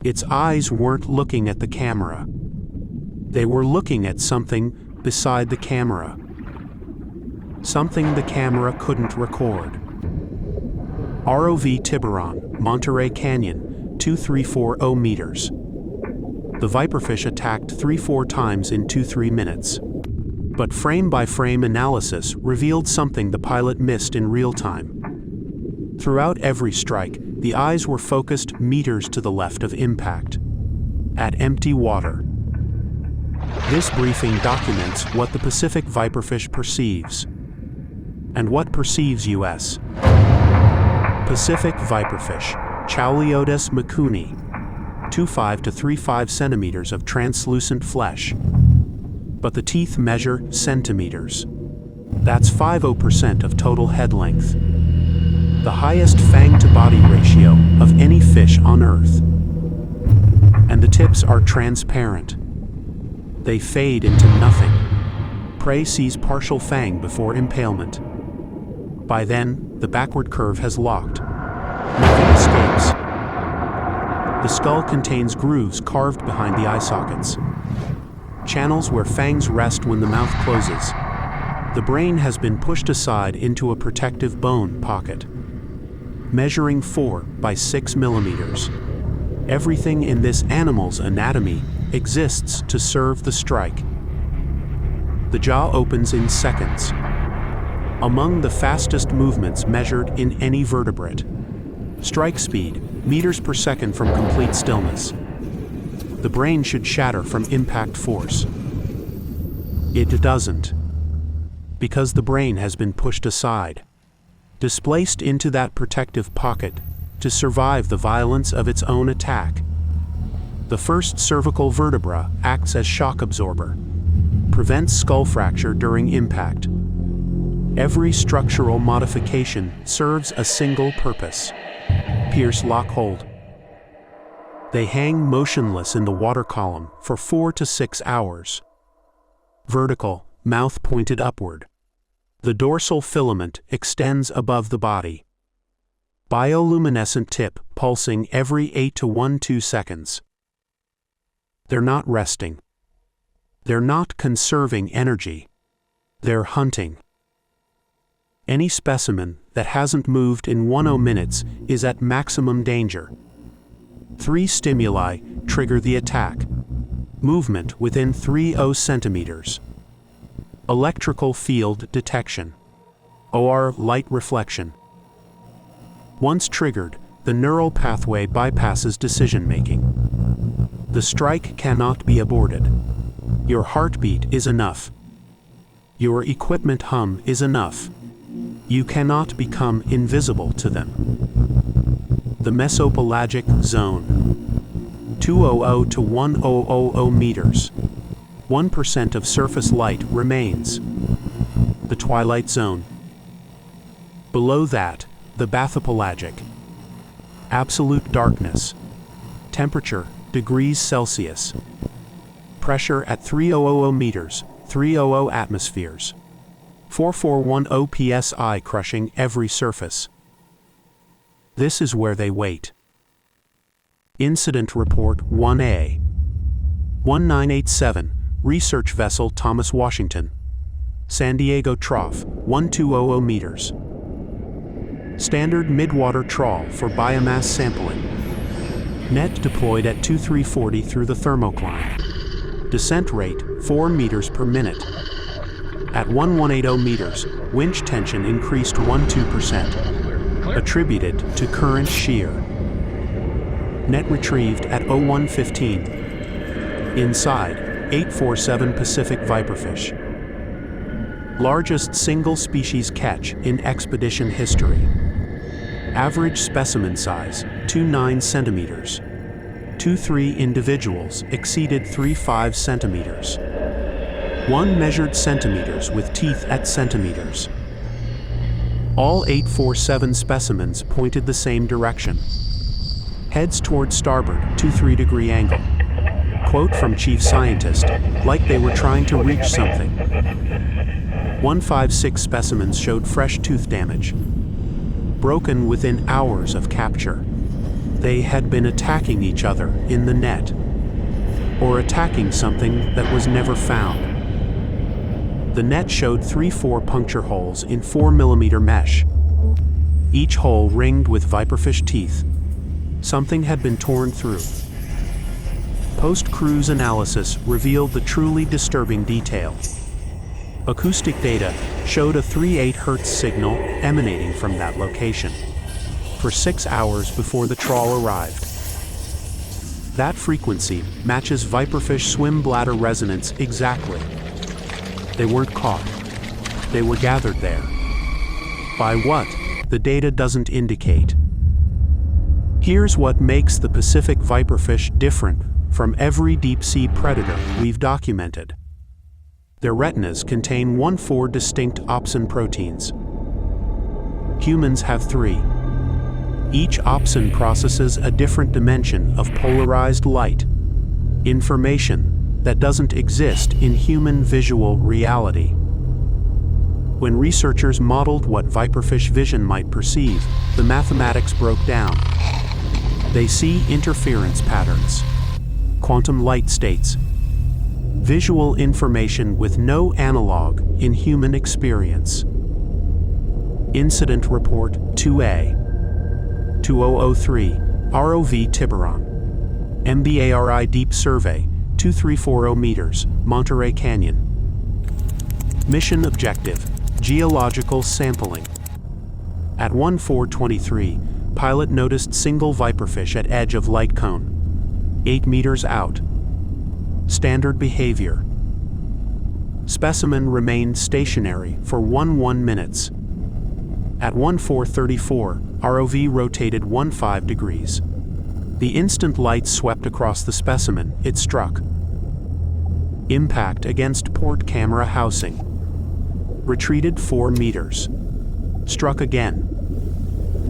Its eyes weren't looking at the camera. They were looking at something beside the camera. Something the camera couldn't record. ROV Tiburon, Monterey Canyon, 2340 meters. The viperfish attacked 3-4 times in 2-3 minutes. But frame-by-frame analysis revealed something the pilot missed in real time. Throughout every strike, the eyes were focused meters to the left of impact, at empty water. This briefing documents what the Pacific viperfish perceives, and what perceives U.S. Pacific viperfish, Chaliodes macuni, 2.5 to 3.5 centimeters of translucent flesh. But the teeth measure centimeters. That's 50% of total head length. The highest Fang-to-Body Ratio of any fish on Earth. And the tips are transparent. They fade into nothing. Prey sees partial fang before impalement. By then, the backward curve has locked. Nothing escapes. The skull contains grooves carved behind the eye sockets. Channels where fangs rest when the mouth closes. The brain has been pushed aside into a protective bone pocket, measuring 4 by 6 millimeters. Everything in this animal's anatomy exists to serve the strike. The jaw opens in seconds, among the fastest movements measured in any vertebrate. Strike speed, meters per second from complete stillness. The brain should shatter from impact force. It doesn't, because the brain has been pushed aside, displaced into that protective pocket to survive the violence of its own attack. The first cervical vertebra acts as shock absorber, prevents skull fracture during impact. Every structural modification serves a single purpose: pierce lock hold. They hang motionless in the water column for 4 to 6 hours. Vertical, mouth pointed upward. The dorsal filament extends above the body. Bioluminescent tip pulsing every 8 to 12 seconds. They're not resting. They're not conserving energy. They're hunting. Any specimen that hasn't moved in 10 minutes is at maximum danger. 3 stimuli trigger the attack. Movement within 30 centimeters. Electrical field detection. OR light reflection. Once triggered, the neural pathway bypasses decision-making. The strike cannot be aborted. Your heartbeat is enough. Your equipment hum is enough. You cannot become invisible to them. The mesopelagic zone. 200 to 1000 meters. 1% of surface light remains. The twilight zone. Below that, the bathopelagic. Absolute darkness. Temperature, degrees Celsius. Pressure at 3000 meters, 300 atmospheres. 4410 psi crushing every surface. This is where they wait. Incident Report 1A. 1987, Research Vessel Thomas Washington. San Diego Trough, 1200 meters. Standard midwater trawl for biomass sampling. Net deployed at 2340 through the thermocline. Descent rate, 4 meters per minute. At 1180 meters, winch tension increased 12%, attributed to current shear. Net retrieved at 0115. Inside, 847 Pacific viperfish. Largest single species catch in expedition history. Average specimen size, 2.9 centimeters. 2-3 individuals exceeded 3.5 centimeters. 1 measured centimeters with teeth at centimeters. All 847 specimens pointed the same direction. Heads toward starboard, 23-degree angle. Quote from chief scientist, like they were trying to reach something. 156 specimens showed fresh tooth damage, broken within hours of capture. They had been attacking each other in the net, or attacking something that was never found. The net showed 3-4 puncture holes in 4mm mesh, each hole ringed with viperfish teeth. Something had been torn through. Post-cruise analysis revealed the truly disturbing detail. Acoustic data showed a 3/8 Hz signal emanating from that location for 6 hours before the trawl arrived. That frequency matches viperfish swim bladder resonance exactly. They weren't caught. They were gathered there. By what? The data doesn't indicate. Here's what makes the Pacific viperfish different from every deep-sea predator we've documented. Their retinas contain 4 distinct opsin proteins. Humans have 3. Each opsin processes a different dimension of polarized light, information that doesn't exist in human visual reality. When researchers modeled what viperfish vision might perceive, the mathematics broke down. They see interference patterns, quantum light states, visual information with no analog in human experience. Incident Report 2A 2003 ROV Tiburon MBARI Deep Survey 2340 meters, Monterey Canyon. Mission Objective: Geological sampling. At 1423, pilot noticed single viperfish at edge of light cone, 8 meters out. Standard behavior. Specimen remained stationary for 1 minutes. At 1434, ROV rotated 15 degrees. The instant light swept across the specimen it struck. Impact against port camera housing. Retreated 4 meters. Struck again.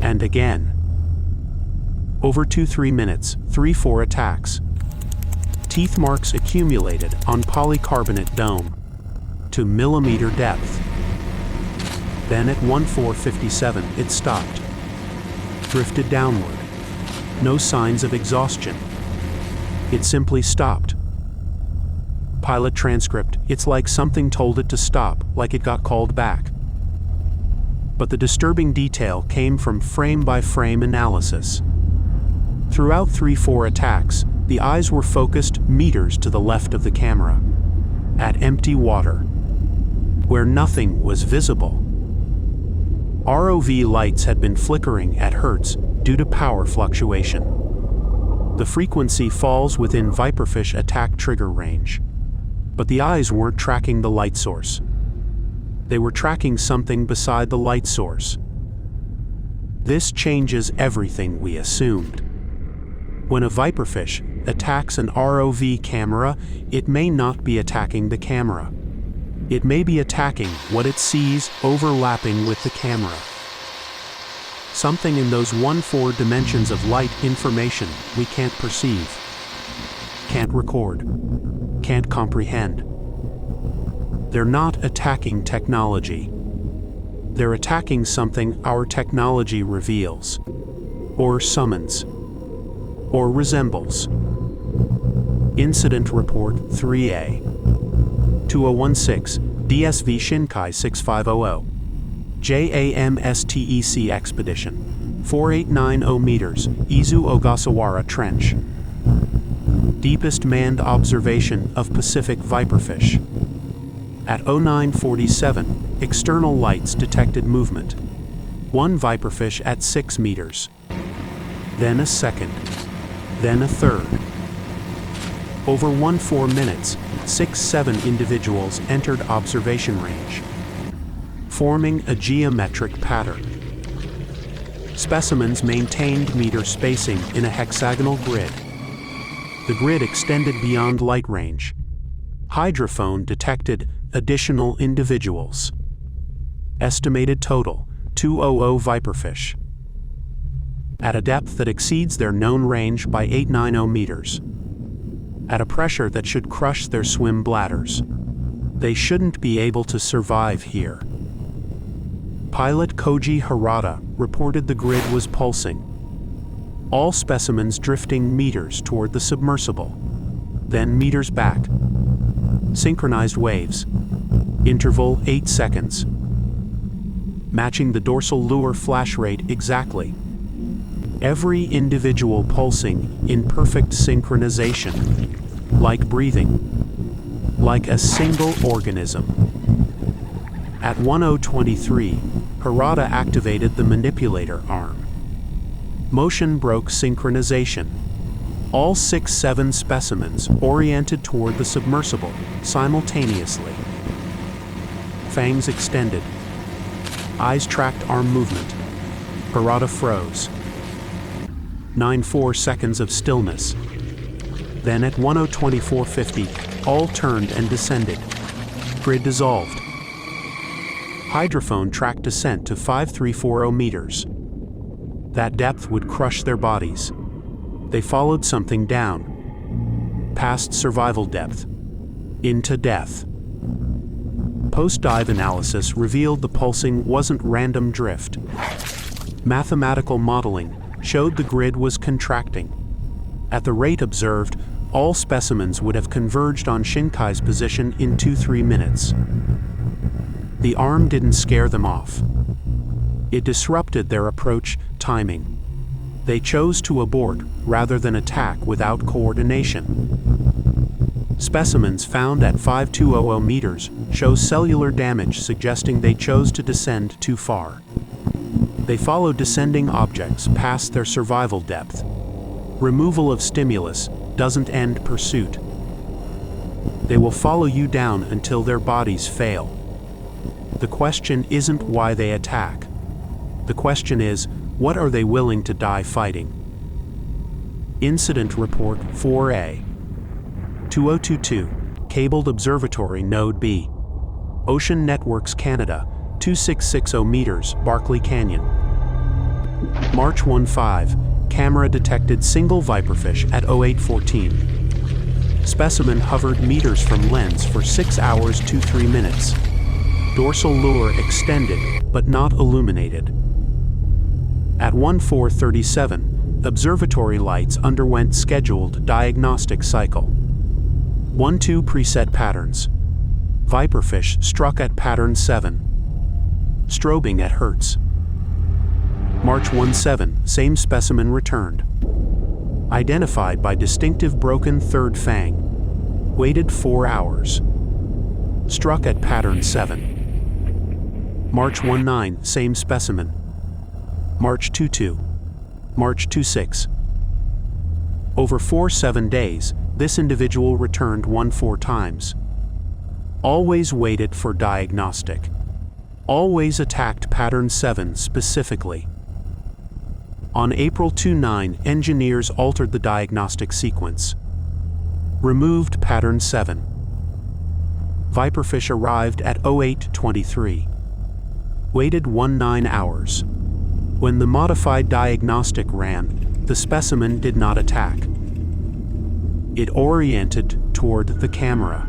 And again. Over 2-3 minutes, 3-4 attacks. Teeth marks accumulated on polycarbonate dome to millimeter depth. Then at 1457 it stopped. Drifted downward. No signs of exhaustion. It simply stopped. Pilot transcript: it's like something told it to stop, like it got called back. But the disturbing detail came from frame-by-frame analysis. Throughout 3-4 attacks, the eyes were focused meters to the left of the camera, at empty water, where nothing was visible. ROV lights had been flickering at hertz due to power fluctuation. The frequency falls within viperfish attack trigger range. But the eyes weren't tracking the light source. They were tracking something beside the light source. This changes everything we assumed. When a viperfish attacks an ROV camera, it may not be attacking the camera. It may be attacking what it sees overlapping with the camera. Something in those 1-4 dimensions of light information we can't perceive, can't record, can't comprehend. They're not attacking technology. They're attacking something our technology reveals, or summons, or resembles. Incident Report 3A 2016 DSV Shinkai 6500 JAMSTEC Expedition 4890 meters Izu Ogasawara Trench. Deepest manned observation of Pacific viperfish. At 0947, external lights detected movement. 1 viperfish at 6 meters. Then a second. Then a third. Over 1-4 minutes, 6-7 individuals entered observation range, forming a geometric pattern. Specimens maintained meter spacing in a hexagonal grid. The grid extended beyond light range. Hydrophone detected additional individuals. Estimated total, 200 viperfish. At a depth that exceeds their known range by 890 meters. At a pressure that should crush their swim bladders. They shouldn't be able to survive here. Pilot Koji Harada reported the grid was pulsing. all specimens drifting meters toward the submersible, then meters back. Synchronized waves. Interval 8 seconds. Matching the dorsal lure flash rate exactly. Every individual pulsing in perfect synchronization, like breathing, like a single organism. At 10:23, Harada activated the manipulator arm. Motion broke synchronization. All 6-7 specimens oriented toward the submersible simultaneously. Fangs extended. Eyes tracked arm movement. Harada froze. 9-4 seconds of stillness. Then at 10:24:50, all turned and descended. Grid dissolved. Hydrophone tracked descent to 5340 meters. That depth would crush their bodies. They followed something down. Past survival depth. Into death. Post-dive analysis revealed the pulsing wasn't random drift. Mathematical modeling showed the grid was contracting. At the rate observed, all specimens would have converged on Shinkai's position in 2-3 minutes. The arm didn't scare them off. It disrupted their approach timing. They chose to abort rather than attack without coordination. Specimens found at 5200 meters show cellular damage suggesting they chose to descend too far. They follow descending objects past their survival depth. Removal of stimulus doesn't end pursuit. They will follow you down until their bodies fail. The question isn't why they attack. The question is, what are they willing to die fighting? Incident Report 4A. 2022, Cabled Observatory Node B. Ocean Networks Canada, 2660 meters, Barkley Canyon. March 15, camera detected single viperfish at 0814. Specimen hovered meters from lens for 6 hours 23 minutes. Dorsal lure extended, but not illuminated. At 1437, observatory lights underwent scheduled diagnostic cycle. 1-2 preset patterns. Viperfish struck at pattern 7. Strobing at Hertz. March 17, same specimen returned. Identified by distinctive broken third fang. Waited 4 hours. Struck at pattern 7. March 19, same specimen. March 22. March 26. Over 4-7 days, this individual returned 1-4 times. Always waited for diagnostic. Always attacked pattern 7 specifically. On April 29, engineers altered the diagnostic sequence. Removed pattern 7. Viperfish arrived at 0823. Waited 19 hours. When the modified diagnostic ran, the specimen did not attack. It oriented toward the camera.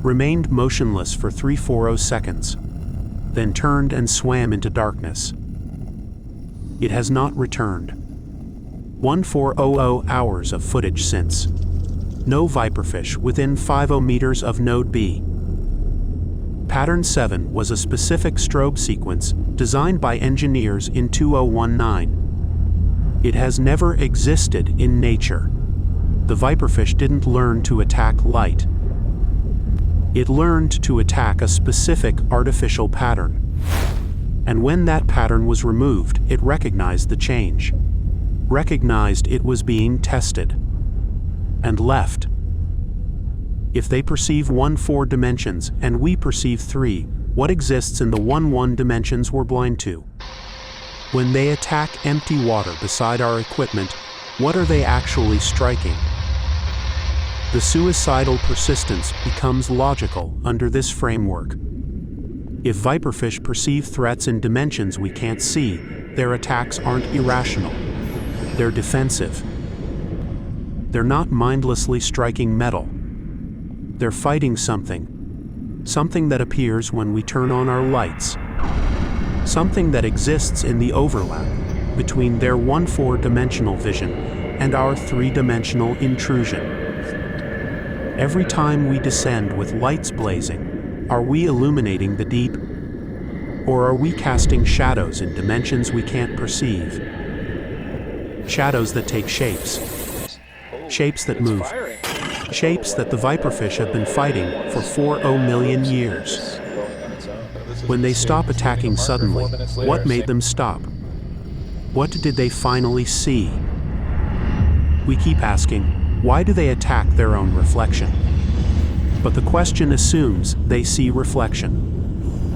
Remained motionless for 340 seconds. Then turned and swam into darkness. It has not returned. 1400 hours of footage since. No viperfish within 50 meters of Node B. Pattern 7 was a specific strobe sequence designed by engineers in 2019. It has never existed in nature. The viperfish didn't learn to attack light. It learned to attack a specific artificial pattern. And when that pattern was removed, it recognized the change. Recognized it was being tested. And left. If they perceive 1-4 dimensions and we perceive 3, what exists in the 1-1 dimensions we're blind to? When they attack empty water beside our equipment, what are they actually striking? The suicidal persistence becomes logical under this framework. If viperfish perceive threats in dimensions we can't see, their attacks aren't irrational. They're defensive. They're not mindlessly striking metal. They're fighting something. Something that appears when we turn on our lights. Something that exists in the overlap, between their 1-4-dimensional vision and our 3-dimensional intrusion. Every time we descend with lights blazing, are we illuminating the deep? Or are we casting shadows in dimensions we can't perceive? Shadows that take shapes. Shapes that move. Shapes that the viperfish have been fighting for 40 million years. When they stop attacking suddenly, what made them stop? What did they finally see? We keep asking, why do they attack their own reflection? But the question assumes they see reflection.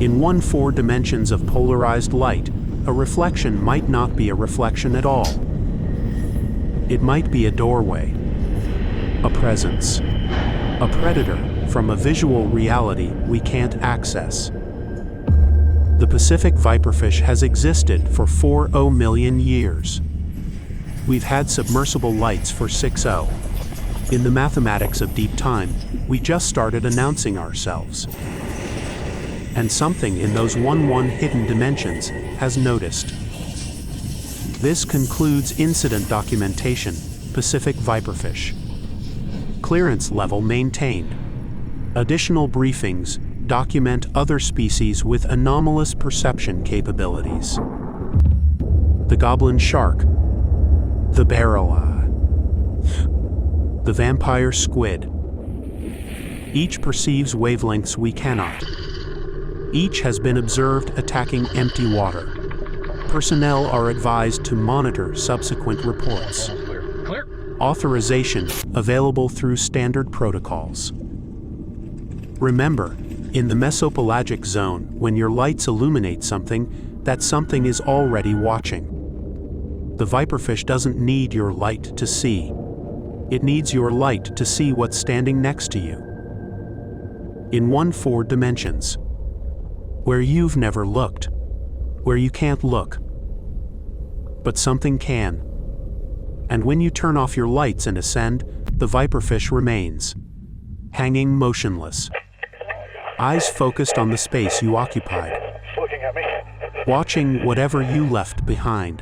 In 1-4 dimensions of polarized light, a reflection might not be a reflection at all. It might be a doorway, a presence, a predator from a visual reality we can't access. The Pacific viperfish has existed for 40 million years. We've had submersible lights for 60. In the mathematics of deep time, we just started announcing ourselves. And something in those 1-1 hidden dimensions has noticed. This concludes incident documentation, Pacific viperfish. Clearance level maintained. Additional briefings document other species with anomalous perception capabilities. The goblin shark, the barrel-eye, the vampire squid. Each perceives wavelengths we cannot. Each has been observed attacking empty water. Personnel are advised to monitor subsequent reports. Authorization available through standard protocols. Remember, in the mesopelagic zone, when your lights illuminate something, that something is already watching. The viperfish doesn't need your light to see. It needs your light to see what's standing next to you. In 1-4 dimensions, where you've never looked, where you can't look. But something can. And when you turn off your lights and ascend, the viperfish remains, hanging motionless. Eyes focused on the space you occupied, watching whatever you left behind.